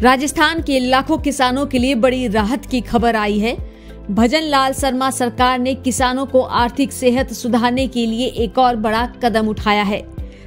राजस्थान के लाखों किसानों के लिए बड़ी राहत की खबर आई है। भजन लाल शर्मा सरकार ने किसानों को आर्थिक सेहत सुधारने के लिए एक और बड़ा कदम उठाया है।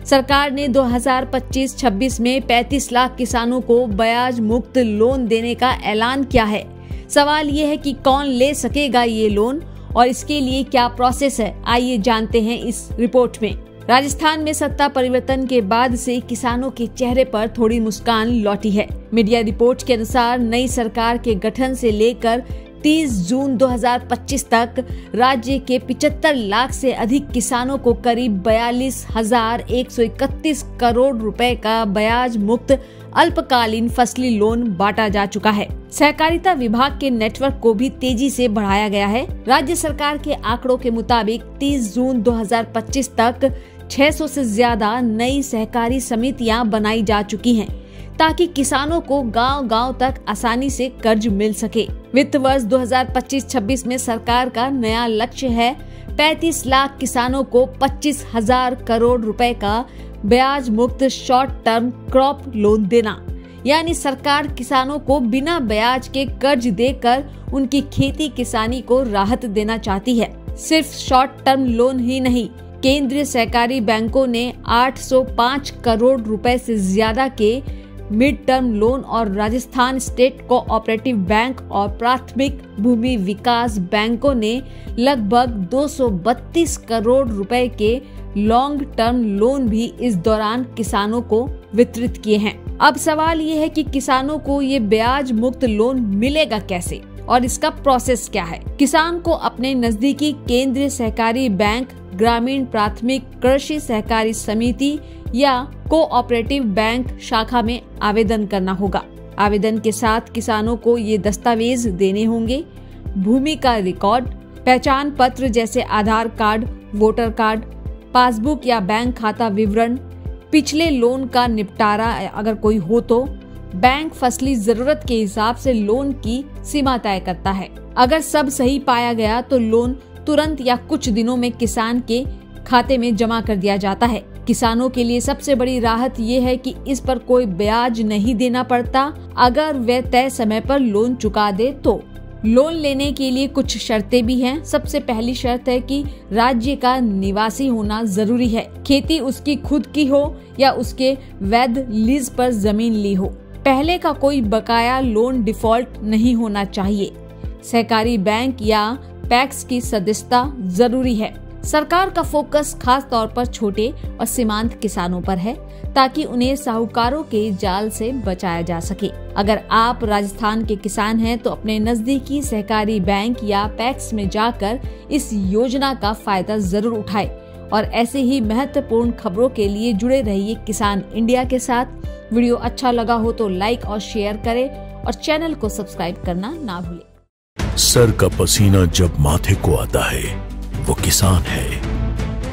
सरकार ने 2025-26 में 35 लाख किसानों को ब्याज मुक्त लोन देने का ऐलान किया है। सवाल ये है कि कौन ले सकेगा ये लोन और इसके लिए क्या प्रोसेस है, आइए जानते हैं इस रिपोर्ट में। राजस्थान में सत्ता परिवर्तन के बाद से किसानों के चेहरे पर थोड़ी मुस्कान लौटी है। मीडिया रिपोर्ट के अनुसार नई सरकार के गठन से लेकर 30 जून 2025 तक राज्य के 75 लाख से अधिक किसानों को करीब 42,131 करोड़ रुपए का ब्याज मुक्त अल्पकालीन फसली लोन बांटा जा चुका है। सहकारिता विभाग के नेटवर्क को भी तेजी से बढ़ाया गया है। राज्य सरकार के आंकड़ों के मुताबिक 30 जून 2025 तक 600 से ज्यादा नई सहकारी समितियां बनाई जा चुकी हैं, ताकि किसानों को गांव-गांव तक आसानी से कर्ज मिल सके। वित्त वर्ष 2025-26 में सरकार का नया लक्ष्य है 35 लाख किसानों को 25,000 करोड़ रुपए का ब्याज मुक्त शॉर्ट टर्म क्रॉप लोन देना। यानी सरकार किसानों को बिना ब्याज के कर्ज देकर उनकी खेती किसानी को राहत देना चाहती है। सिर्फ शॉर्ट टर्म लोन ही नहीं, केंद्रीय सहकारी बैंकों ने 805 करोड़ रुपए से ज्यादा के मिड टर्म लोन और राजस्थान स्टेट कोऑपरेटिव बैंक और प्राथमिक भूमि विकास बैंकों ने लगभग 232 करोड़ रुपए के लॉन्ग टर्म लोन भी इस दौरान किसानों को वितरित किए हैं। अब सवाल ये है कि किसानों को ये ब्याज मुक्त लोन मिलेगा कैसे और इसका प्रोसेस क्या है। किसान को अपने नजदीकी केंद्रीय सहकारी बैंक, ग्रामीण प्राथमिक कृषि सहकारी समिति या कोऑपरेटिव बैंक शाखा में आवेदन करना होगा। आवेदन के साथ किसानों को ये दस्तावेज देने होंगे: भूमि का रिकॉर्ड, पहचान पत्र जैसे आधार कार्ड, वोटर कार्ड, पासबुक या बैंक खाता विवरण, पिछले लोन का निपटारा अगर कोई हो तो। बैंक फसली जरूरत के हिसाब से लोन की सीमा तय करता है। अगर सब सही पाया गया तो लोन तुरंत या कुछ दिनों में किसान के खाते में जमा कर दिया जाता है। किसानों के लिए सबसे बड़ी राहत ये है कि इस पर कोई ब्याज नहीं देना पड़ता अगर वे तय समय पर लोन चुका दे तो। लोन लेने के लिए कुछ शर्तें भी हैं। सबसे पहली शर्त है कि राज्य का निवासी होना जरूरी है। खेती उसकी खुद की हो या उसके वैध लीज पर जमीन ली हो। पहले का कोई बकाया लोन डिफॉल्ट नहीं होना चाहिए। सहकारी बैंक या पैक्स की सदस्यता जरूरी है। सरकार का फोकस खास तौर पर छोटे और सीमांत किसानों पर है, ताकि उन्हें साहूकारों के जाल से बचाया जा सके। अगर आप राजस्थान के किसान हैं तो अपने नजदीकी सहकारी बैंक या पैक्स में जाकर इस योजना का फायदा जरूर उठाएं। और ऐसे ही महत्वपूर्ण खबरों के लिए जुड़े रहिए किसान इंडिया के साथ। वीडियो अच्छा लगा हो तो लाइक और शेयर करें और चैनल को सब्सक्राइब करना ना भूलें। सर का पसीना जब माथे को आता है वो किसान है,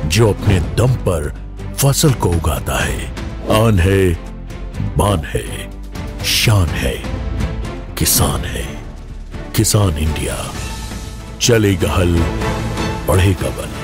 जो अपने दम पर फसल को उगाता है। आन है, बान है, शान है, किसान है। किसान इंडिया, चलेगा हल, बढ़ेगा बल।